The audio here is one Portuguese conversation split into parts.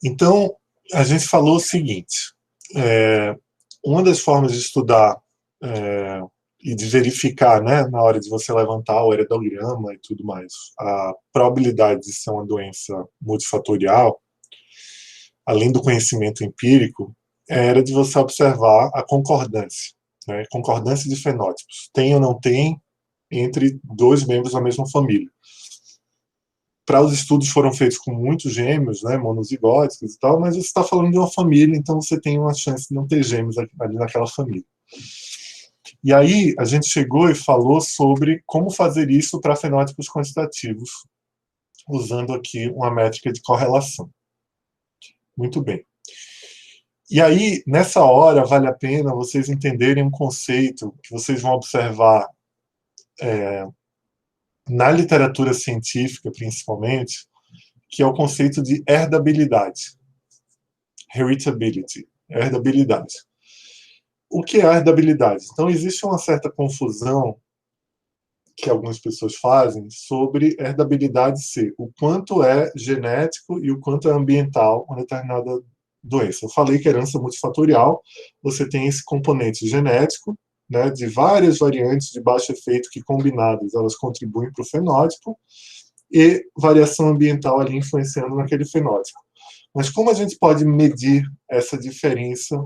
Então, a gente falou o seguinte, uma das formas de estudar e de verificar, né, na hora de você levantar o heredograma e tudo mais, a probabilidade de ser uma doença multifatorial, além do conhecimento empírico, era de você observar a concordância, né, concordância de fenótipos, tem ou não tem entre dois membros da mesma família. Para os estudos foram feitos com muitos gêmeos, né, monozigóticos e tal, mas você está falando de uma família, então você tem uma chance de não ter gêmeos ali naquela família. E aí a gente chegou e falou sobre como fazer isso para fenótipos quantitativos, usando aqui uma métrica de correlação. Muito bem. E aí, nessa hora, vale a pena vocês entenderem um conceito que vocês vão observar na literatura científica, principalmente, que é o conceito de herdabilidade. Heritability, herdabilidade. O que é a herdabilidade? Então, existe uma certa confusão que algumas pessoas fazem sobre herdabilidade ser o quanto é genético e o quanto é ambiental uma determinada doença. Eu falei que herança multifatorial, você tem esse componente genético, né, de várias variantes de baixo efeito que combinadas elas contribuem para o fenótipo, e variação ambiental ali influenciando naquele fenótipo. Mas como a gente pode medir essa diferença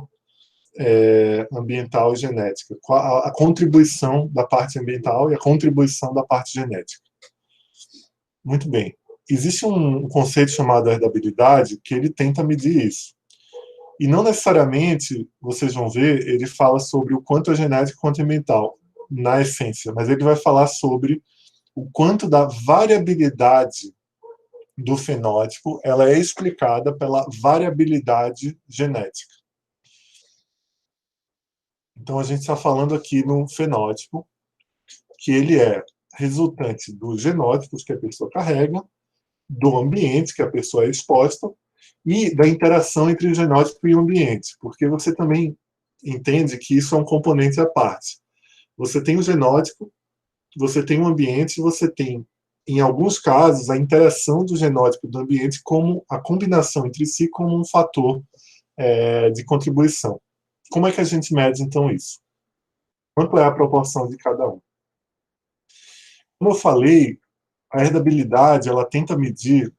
ambiental e genética? A contribuição da parte ambiental e a contribuição da parte genética. Muito bem. Existe um conceito chamado herdabilidade que ele tenta medir isso. E não necessariamente, vocês vão ver, ele fala sobre o quanto é genético e quanto é ambiental, na essência, mas ele vai falar sobre o quanto da variabilidade do fenótipo ela é explicada pela variabilidade genética. Então, a gente está falando aqui num fenótipo que ele é resultante dos genótipos que a pessoa carrega, do ambiente que a pessoa é exposta e da interação entre o genótipo e o ambiente, porque você também entende que isso é um componente à parte. Você tem o genótipo, você tem o ambiente, você tem, em alguns casos, a interação do genótipo e do ambiente como a combinação entre si como um fator de contribuição. Como é que a gente mede, então, isso? Quanto é a proporção de cada um? Como eu falei, a herdabilidade ela tenta medir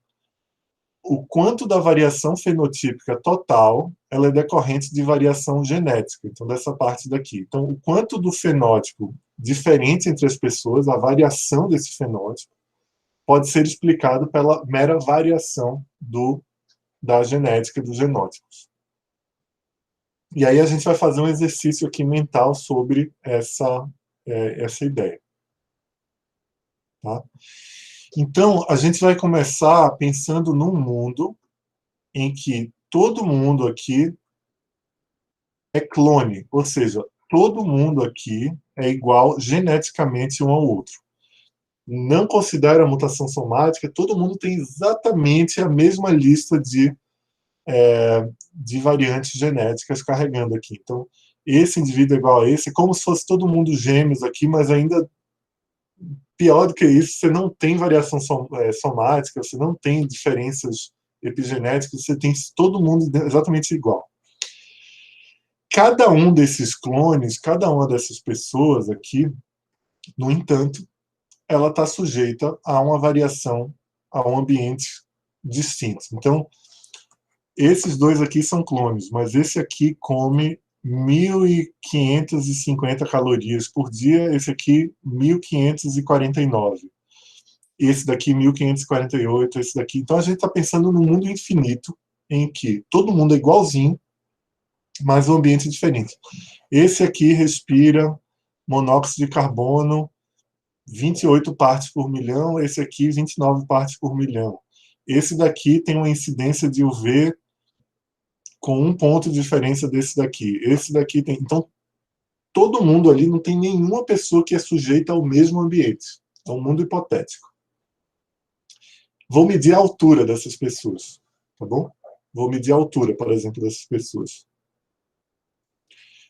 o quanto da variação fenotípica total ela é decorrente de variação genética, então dessa parte daqui. Então, o quanto do fenótipo diferente entre as pessoas, a variação desse fenótipo, pode ser explicado pela mera variação da genética dos genótipos. E aí a gente vai fazer um exercício aqui mental sobre essa ideia. Tá? Então, a gente vai começar pensando num mundo em que todo mundo aqui é clone, ou seja, todo mundo aqui é igual geneticamente um ao outro. Não considera a mutação somática, todo mundo tem exatamente a mesma lista de variantes genéticas carregando aqui. Então, esse indivíduo é igual a esse, como se fosse todo mundo gêmeos aqui, mas ainda pior do que isso, você não tem variação somática, você não tem diferenças epigenéticas, você tem todo mundo exatamente igual. Cada um desses clones, cada uma dessas pessoas aqui, no entanto, ela está sujeita a uma variação, a um ambiente distinto. Então, esses dois aqui são clones, mas esse aqui come 1.550 calorias por dia, esse aqui 1.549. Esse daqui 1.548, esse daqui. Então a gente está pensando num mundo infinito em que todo mundo é igualzinho, mas o ambiente é diferente. Esse aqui respira monóxido de carbono 28 partes por milhão, esse aqui 29 partes por milhão. Esse daqui tem uma incidência de UV com 1 ponto de diferença desse daqui. Esse daqui tem... Então, todo mundo ali, não tem nenhuma pessoa que é sujeita ao mesmo ambiente. É um mundo hipotético. Vou medir a altura dessas pessoas, tá bom? Vou medir a altura, por exemplo, dessas pessoas.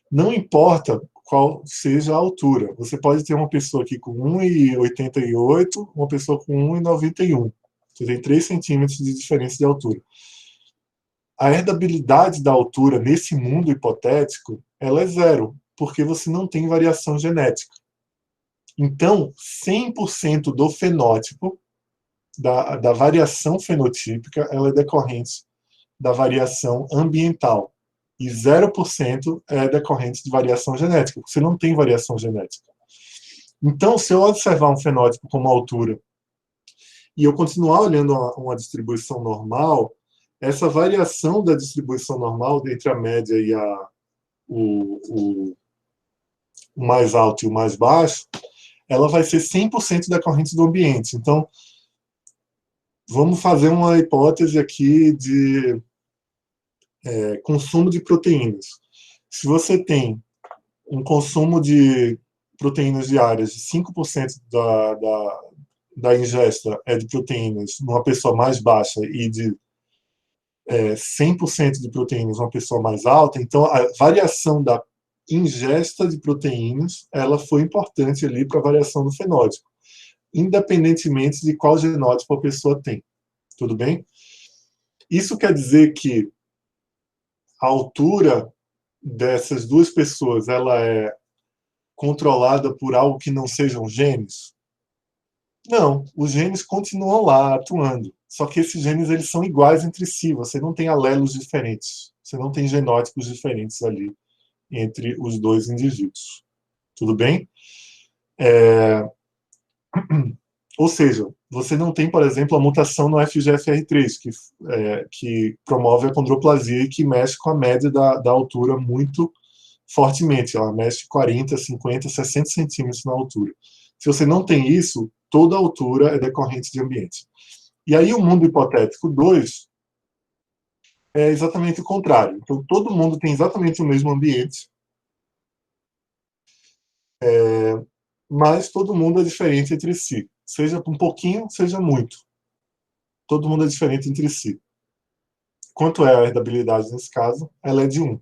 Não importa qual seja a altura. Você pode ter uma pessoa aqui com 1,88, uma pessoa com 1,91. Você tem 3 centímetros de diferença de altura. a herdabilidade da altura nesse mundo hipotético, ela é zero, porque você não tem variação genética. Então, 100% do fenótipo, da variação fenotípica, ela é decorrente da variação ambiental. E 0% é decorrente de variação genética, porque você não tem variação genética. Então, se eu observar um fenótipo como altura e eu continuar olhando uma distribuição normal, essa variação da distribuição normal entre a média e o mais alto e o mais baixo, ela vai ser 100% decorrente do ambiente. Então, vamos fazer uma hipótese aqui de consumo de proteínas. Se você tem um consumo de proteínas diárias de 5% da ingesta é de proteínas numa pessoa mais baixa e de 100% de proteínas numa pessoa mais alta, então a variação da ingesta de proteínas ela foi importante ali para a variação do fenótipo, independentemente de qual genótipo a pessoa tem. Tudo bem? Isso quer dizer que a altura dessas duas pessoas ela é controlada por algo que não sejam genes? Não, os genes continuam lá atuando. Só que esses genes eles são iguais entre si. Você não tem alelos diferentes. Você não tem genótipos diferentes ali entre os dois indivíduos. Tudo bem? Ou seja, você não tem, por exemplo, a mutação no FGFR3, que promove a condroplasia e que mexe com a média da altura muito fortemente. Ela mexe 40, 50, 60 centímetros na altura. Se você não tem isso, toda a altura é decorrente de ambiente. E aí o mundo hipotético 2 é exatamente o contrário. Então todo mundo tem exatamente o mesmo ambiente, mas todo mundo é diferente entre si. Seja um pouquinho, seja muito. Todo mundo é diferente entre si. Quanto é a herdabilidade nesse caso? Ela é de 1.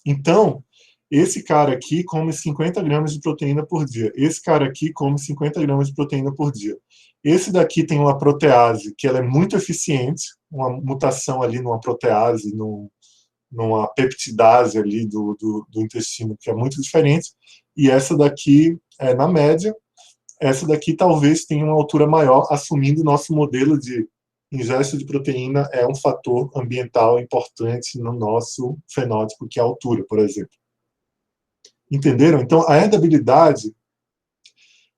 Então, esse cara aqui come 50 gramas de proteína por dia. Esse cara aqui come 50 gramas de proteína por dia. Esse daqui tem uma protease que ela é muito eficiente, uma mutação ali numa protease, numa peptidase ali do intestino, que é muito diferente. E essa daqui, na média, essa daqui talvez tenha uma altura maior, assumindo o nosso modelo de ingesta de proteína é um fator ambiental importante no nosso fenótipo, que é a altura, por exemplo. Entenderam? Então, a herdabilidade,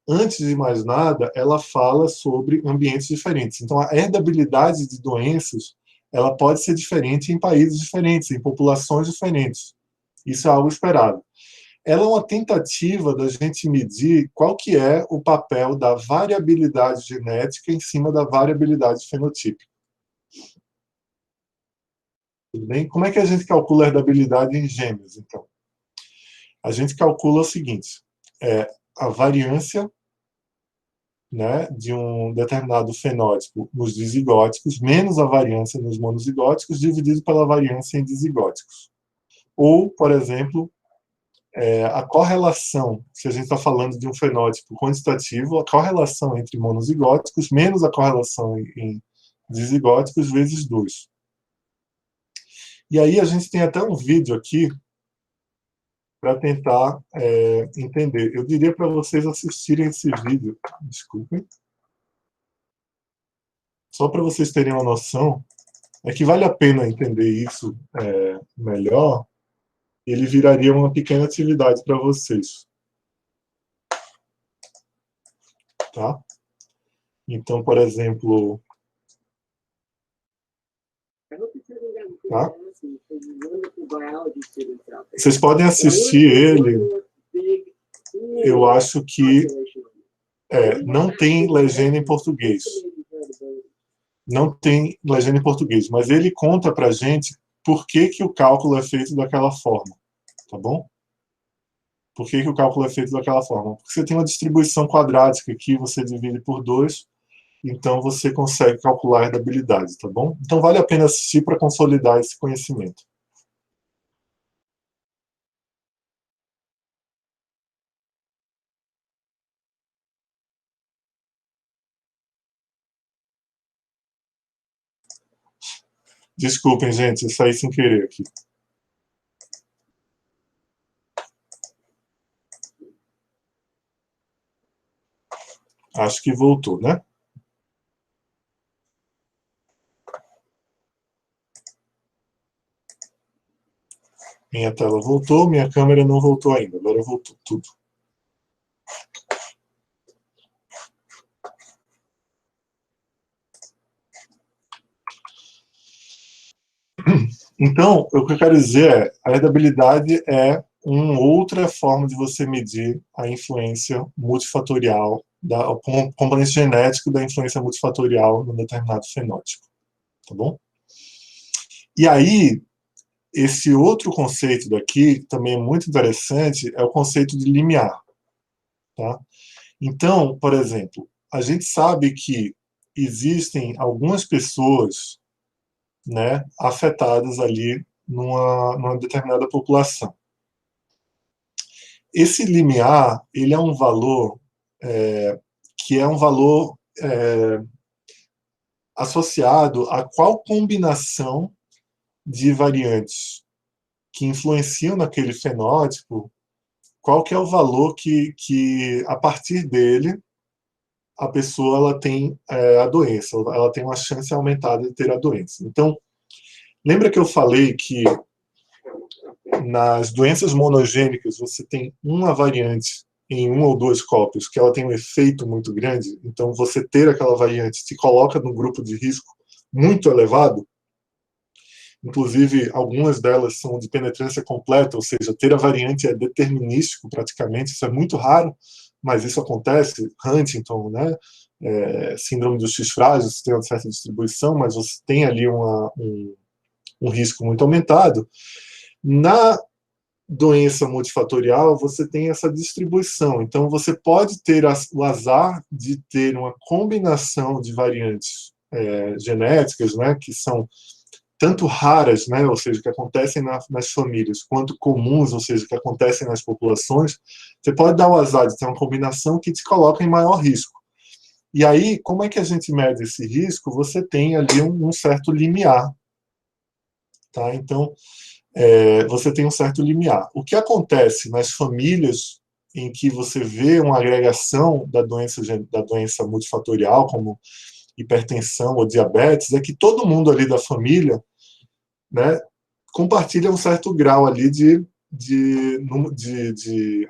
antes de mais nada, ela fala sobre ambientes diferentes. Então, a herdabilidade de doenças, ela pode ser diferente em países diferentes, em populações diferentes. Isso é algo esperado. Ela é uma tentativa da gente medir qual que é o papel da variabilidade genética em cima da variabilidade fenotípica. Tudo bem? Como é que a gente calcula a herdabilidade em gêmeos, então? A gente calcula o seguinte, a variância, né, de um determinado fenótipo nos dizigóticos, menos a variância nos monozigóticos, dividido pela variância em dizigóticos. Ou, por exemplo, a correlação, se a gente está falando de um fenótipo quantitativo, a correlação entre monozigóticos menos a correlação em dizigóticos vezes 2. E aí a gente tem até um vídeo aqui para tentar entender. Eu diria para vocês assistirem esse vídeo, desculpem, só para vocês terem uma noção, é que vale a pena entender isso melhor, ele viraria uma pequena atividade para vocês. Tá? Então, por exemplo, tá? Vocês podem assistir ele, eu acho que não tem legenda em português. Não tem legenda em português, mas ele conta para a gente por que o cálculo é feito daquela forma, tá bom? Por que o cálculo é feito daquela forma? Porque você tem uma distribuição quadrática aqui, você divide por 2, então você consegue calcular a herdabilidade, tá bom? Então vale a pena assistir para consolidar esse conhecimento. Desculpem, gente, eu saí sem querer aqui. Acho que voltou, né? Minha tela voltou, minha câmera não voltou ainda. Agora voltou tudo. Então, o que eu quero dizer é, a herdabilidade é uma outra forma de você medir a influência multifatorial, o componente genético da influência multifatorial num determinado fenótipo, tá bom? E aí, esse outro conceito daqui, que também é muito interessante, é o conceito de limiar, tá? Então, por exemplo, a gente sabe que existem algumas pessoas, né, afetadas ali numa determinada população. Esse limiar, ele é um valor que é um valor associado a qual combinação de variantes que influenciam naquele fenótipo, qual que é o valor que a partir dele, a pessoa ela tem a doença, ela tem uma chance aumentada de ter a doença. Então, lembra que eu falei que nas doenças monogênicas você tem uma variante em um ou duas cópias que ela tem um efeito muito grande, então você ter aquela variante te coloca num grupo de risco muito elevado, inclusive algumas delas são de penetrância completa, ou seja, ter a variante é determinístico praticamente, isso é muito raro, mas isso acontece, Huntington, né, síndrome dos X frágeis, tem uma certa distribuição, mas você tem ali um risco muito aumentado. Na doença multifatorial, você tem essa distribuição. Então, você pode ter o azar de ter uma combinação de variantes genéticas, né, que são tanto raras, né, ou seja, que acontecem nas famílias, quanto comuns, ou seja, que acontecem nas populações. Você pode dar o azar de ter uma combinação que te coloca em maior risco. E aí, como é que a gente mede esse risco? Você tem ali um certo limiar. Tá? Então, você tem um certo limiar. O que acontece nas famílias em que você vê uma agregação da doença multifatorial, como hipertensão ou diabetes, é que todo mundo ali da família, né, compartilha um certo grau ali de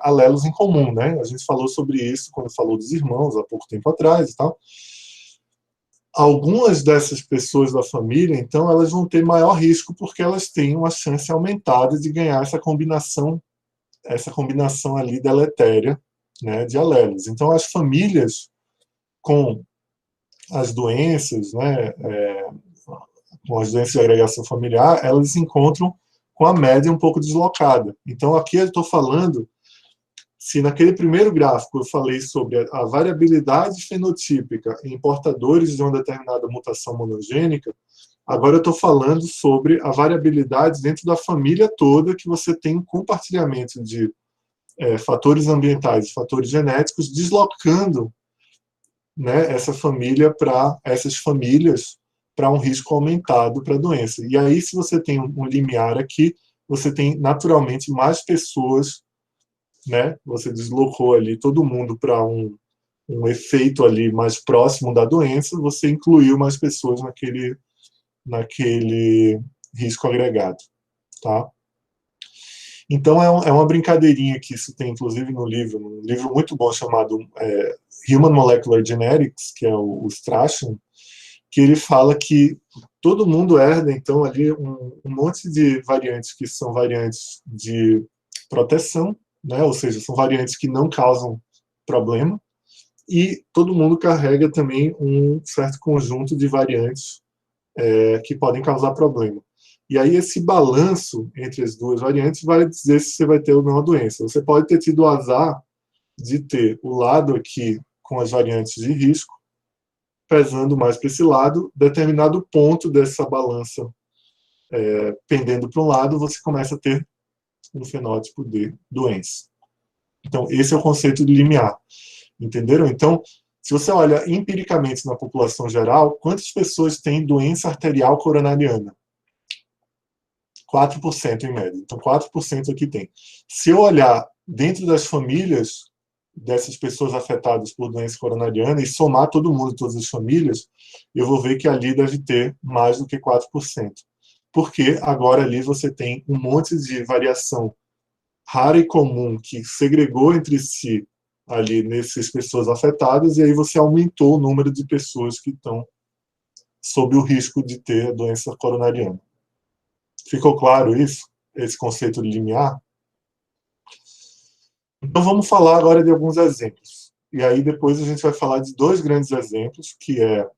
alelos em comum, né? A gente falou sobre isso quando falou dos irmãos há pouco tempo atrás e tal. Algumas dessas pessoas da família, então, elas vão ter maior risco porque elas têm uma chance aumentada de ganhar essa combinação ali deletéria, né, de alelos. Então, as famílias com as doenças, né, com as doenças de agregação familiar, elas se encontram com a média um pouco deslocada. Então, aqui eu estou falando, se naquele primeiro gráfico eu falei sobre a variabilidade fenotípica em portadores de uma determinada mutação monogênica, agora eu estou falando sobre a variabilidade dentro da família toda, que você tem um compartilhamento de fatores ambientais e fatores genéticos, deslocando, né, essas famílias para um risco aumentado para a doença. E aí, se você tem um limiar aqui, você tem naturalmente mais pessoas, né? Você deslocou ali todo mundo para um efeito ali mais próximo da doença, você incluiu mais pessoas naquele risco agregado, tá? Então é uma brincadeirinha que isso tem, inclusive, no livro, um livro muito bom chamado Human Molecular Genetics, que é o Strachan, que ele fala que todo mundo herda, então, ali um monte de variantes que são variantes de proteção, né? Ou seja, são variantes que não causam problema, e todo mundo carrega também um certo conjunto de variantes que podem causar problema. E aí esse balanço entre as duas variantes vai dizer se você vai ter ou não a doença. Você pode ter tido o azar de ter o lado aqui com as variantes de risco, pesando mais para esse lado, determinado ponto dessa balança pendendo para um lado, você começa a ter um fenótipo de doença. Então, esse é o conceito de limiar. Entenderam? Então, se você olha empiricamente na população geral, quantas pessoas têm doença arterial coronariana? 4% em média. Então, 4% aqui tem. Se eu olhar dentro das famílias dessas pessoas afetadas por doença coronariana e somar todo mundo, todas as famílias, eu vou ver que ali deve ter mais do que 4%. Porque agora ali você tem um monte de variação rara e comum que segregou entre si ali nessas pessoas afetadas, e aí você aumentou o número de pessoas que estão sob o risco de ter a doença coronariana. Ficou claro isso? Esse conceito de limiar? Então vamos falar agora de alguns exemplos. E aí depois a gente vai falar de dois grandes exemplos, que é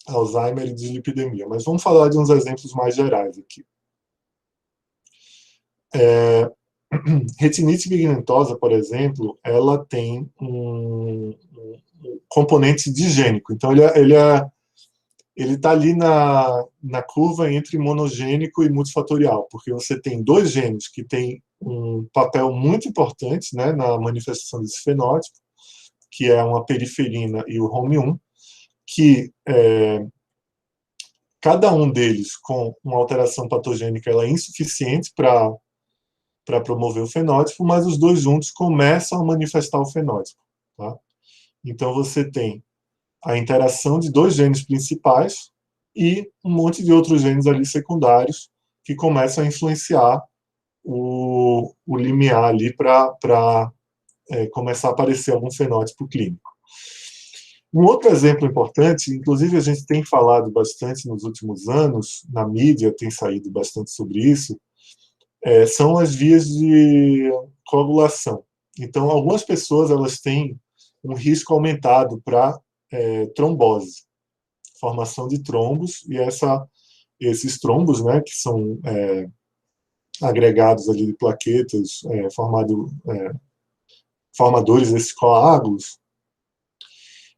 Alzheimer e dislipidemia. Mas vamos falar de uns exemplos mais gerais aqui. Retinite pigmentosa, por exemplo, ela tem um componente digênico. Então ele está ali na curva entre monogênico e multifatorial, porque você tem dois genes que têm um papel muito importante, né, na manifestação desse fenótipo, que é uma periferina e o HOME1, que cada um deles com uma alteração patogênica ela é insuficiente para promover o fenótipo, mas os dois juntos começam a manifestar o fenótipo. Tá? Então você tem a interação de dois genes principais e um monte de outros genes ali secundários que começam a influenciar o limiar ali para começar a aparecer algum fenótipo clínico. Um outro exemplo importante, inclusive a gente tem falado bastante nos últimos anos, na mídia tem saído bastante sobre isso, são as vias de coagulação. Então, algumas pessoas elas têm um risco aumentado para trombose, formação de trombos, e esses trombos, né, que são agregados ali de plaquetas, formadores desses coágulos,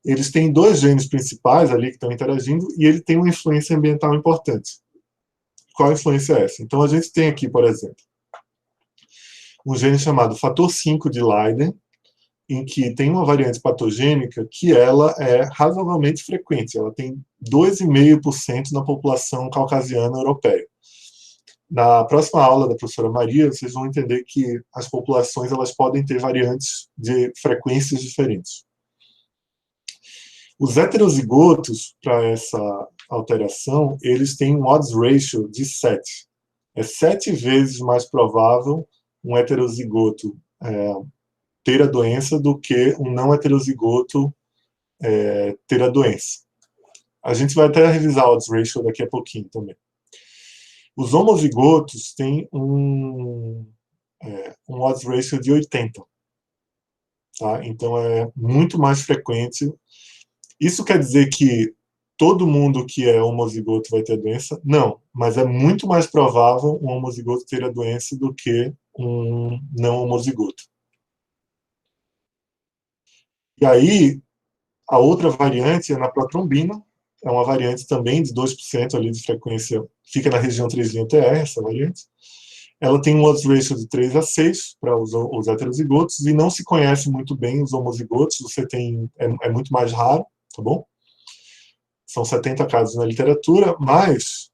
eles têm dois genes principais ali que estão interagindo e ele tem uma influência ambiental importante. Qual influência é essa? Então, a gente tem aqui, por exemplo, um gene chamado fator 5 de Leiden, em que tem uma variante patogênica que ela é razoavelmente frequente. Ela tem 2,5% na população caucasiana europeia. Na próxima aula da professora Maria, vocês vão entender que as populações elas podem ter variantes de frequências diferentes. Os heterozigotos, para essa alteração, eles têm um odds ratio de 7. É 7 vezes mais provável um heterozigoto ter a doença do que um não heterozigoto ter a doença. A gente vai até revisar o odds ratio daqui a pouquinho também. Os homozigotos têm um odds ratio de 80. Tá? Então é muito mais frequente. Isso quer dizer que todo mundo que é homozigoto vai ter a doença? Não, mas é muito mais provável um homozigoto ter a doença do que um não homozigoto. E aí, a outra variante é na protrombina, é uma variante também de 2% ali de frequência, fica na região 3'TR, essa variante. Ela tem um odds ratio de 3 a 6 para os heterozigotos, e não se conhece muito bem os homozigotos, você tem, é muito mais raro, tá bom? São 70 casos na literatura, mas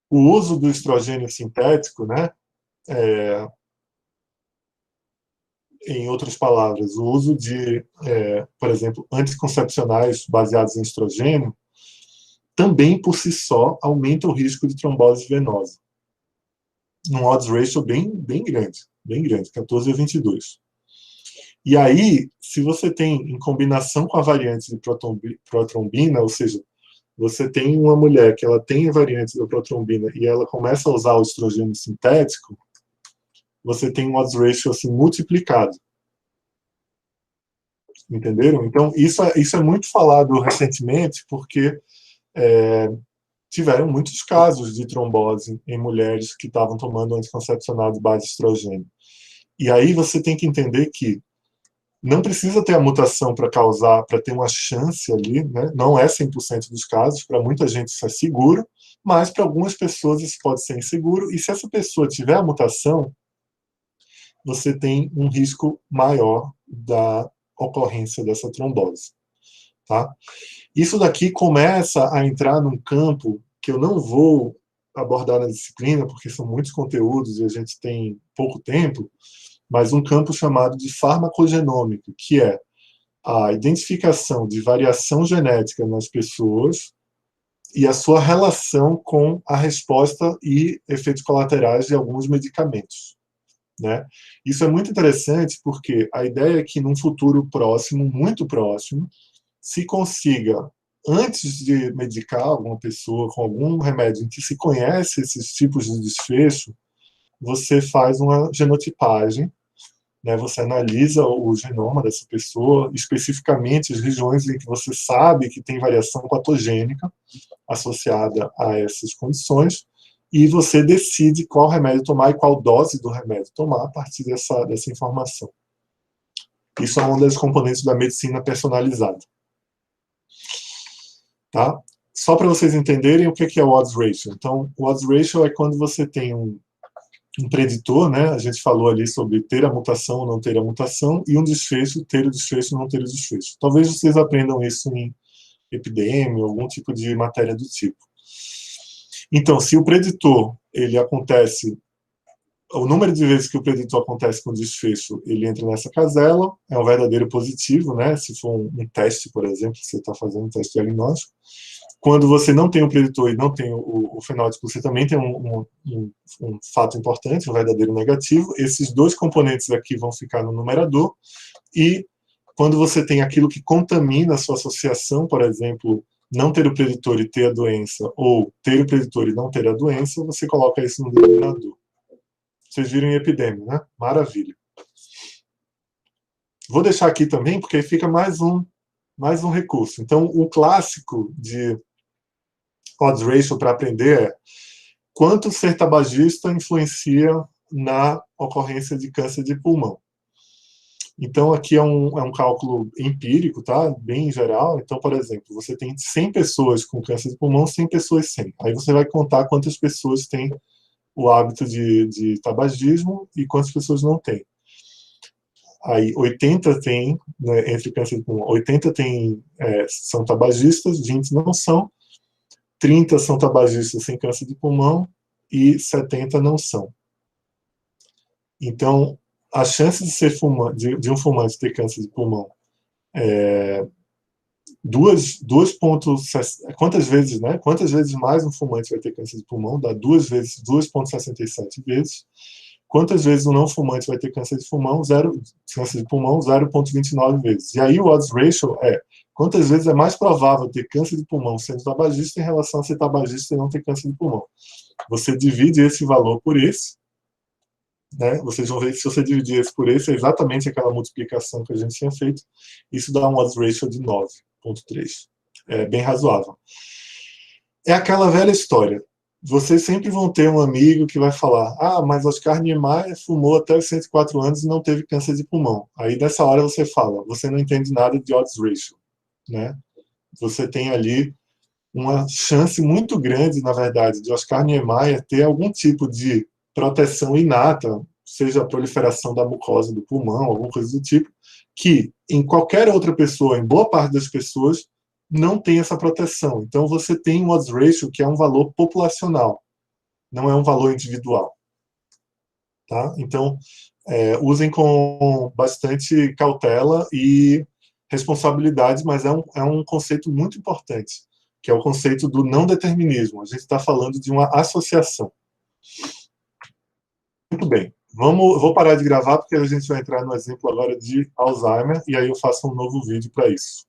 o uso do estrogênio sintético, né, em outras palavras, o uso de, por exemplo, anticoncepcionais baseados em estrogênio, também por si só aumenta o risco de trombose venosa. Num odds ratio bem grande, 14 a 22. E aí, se você tem, em combinação com a variante de protrombina, ou seja, você tem uma mulher que ela tem a variante da protrombina e ela começa a usar o estrogênio sintético, você tem um odds ratio assim, multiplicado. Entenderam? Então, isso é muito falado recentemente, porque tiveram muitos casos de trombose em mulheres que estavam tomando anticoncepcional de base de estrogênio. E aí você tem que entender que não precisa ter a mutação para causar, para ter uma chance ali, né? Não é 100% dos casos, para muita gente isso é seguro, mas para algumas pessoas isso pode ser inseguro, e se essa pessoa tiver a mutação, você tem um risco maior da ocorrência dessa trombose. Tá? Isso daqui começa a entrar num campo que eu não vou abordar na disciplina, porque são muitos conteúdos e a gente tem pouco tempo, mas um campo chamado de farmacogenômica, que é a identificação de variação genética nas pessoas e a sua relação com a resposta e efeitos colaterais de alguns medicamentos, né? Isso é muito interessante porque a ideia é que num futuro próximo, muito próximo, se consiga, antes de medicar alguma pessoa com algum remédio em que se conhece esses tipos de desfecho, você faz uma genotipagem, né? Você analisa o genoma dessa pessoa, especificamente as regiões em que você sabe que tem variação patogênica associada a essas condições, e você decide qual remédio tomar e qual dose do remédio tomar a partir dessa informação. Isso é uma das componentes da medicina personalizada. Tá? Só para vocês entenderem o que é o odds ratio. Então, o odds ratio é quando você tem um preditor, né? A gente falou ali sobre ter a mutação ou não ter a mutação, e um desfecho, ter o desfecho ou não ter o desfecho. Talvez vocês aprendam isso em epidemia, algum tipo de matéria do tipo. Então, se o preditor, ele acontece, o número de vezes que o preditor acontece com desfecho, ele entra nessa casela, é um verdadeiro positivo, né? Se for um teste, por exemplo, você está fazendo um teste diagnóstico. Quando você não tem o preditor e não tem o fenótipo, você também tem um fato importante, um verdadeiro negativo. Esses dois componentes aqui vão ficar no numerador. E quando você tem aquilo que contamina a sua associação, por exemplo, não ter o preditor e ter a doença, ou ter o preditor e não ter a doença, você coloca isso no denominador. Vocês viram em epidemia, né? Maravilha. Vou deixar aqui também, porque aí fica mais um recurso. Então, o clássico de odds ratio para aprender é quanto ser tabagista influencia na ocorrência de câncer de pulmão. Então, aqui é um cálculo empírico, tá? Bem geral. Então, por exemplo, você tem 100 pessoas com câncer de pulmão, 100 pessoas sem. Aí você vai contar quantas pessoas têm o hábito de tabagismo e quantas pessoas não têm. Aí 80 tem, né, entre câncer de pulmão, 80 são tabagistas, 20 não são, 30 são tabagistas sem câncer de pulmão e 70 não são. Então, a chance de ser de um fumante ter câncer de pulmão é quantas vezes, né? Quantas vezes mais um fumante vai ter câncer de pulmão? Dá 2,67 vezes. Quantas vezes um não fumante vai ter câncer de pulmão? 0,29 vezes. E aí o odds ratio é quantas vezes é mais provável ter câncer de pulmão sendo tabagista em relação a ser tabagista e não ter câncer de pulmão. Você divide esse valor por esse, né? Vocês vão ver que se você dividir esse por esse, é exatamente aquela multiplicação que a gente tinha feito. Isso dá um odds ratio de 9,3. É bem razoável. É aquela velha história. Vocês sempre vão ter um amigo que vai falar: ah, mas Oscar Niemeyer fumou até os 104 anos e não teve câncer de pulmão. Aí, nessa hora, você fala: você não entende nada de odds ratio, né? Você tem ali uma chance muito grande, na verdade, de Oscar Niemeyer ter algum tipo de proteção inata, seja a proliferação da mucosa do pulmão, alguma coisa do tipo, que em qualquer outra pessoa, em boa parte das pessoas, não tem essa proteção. Então, você tem um odds ratio que é um valor populacional, não é um valor individual. Tá? Então, usem com bastante cautela e responsabilidade, mas é um conceito muito importante, que é o conceito do não determinismo. A gente está falando de uma associação. Muito bem. Vou parar de gravar, porque a gente vai entrar no exemplo agora de Alzheimer, e aí eu faço um novo vídeo para isso.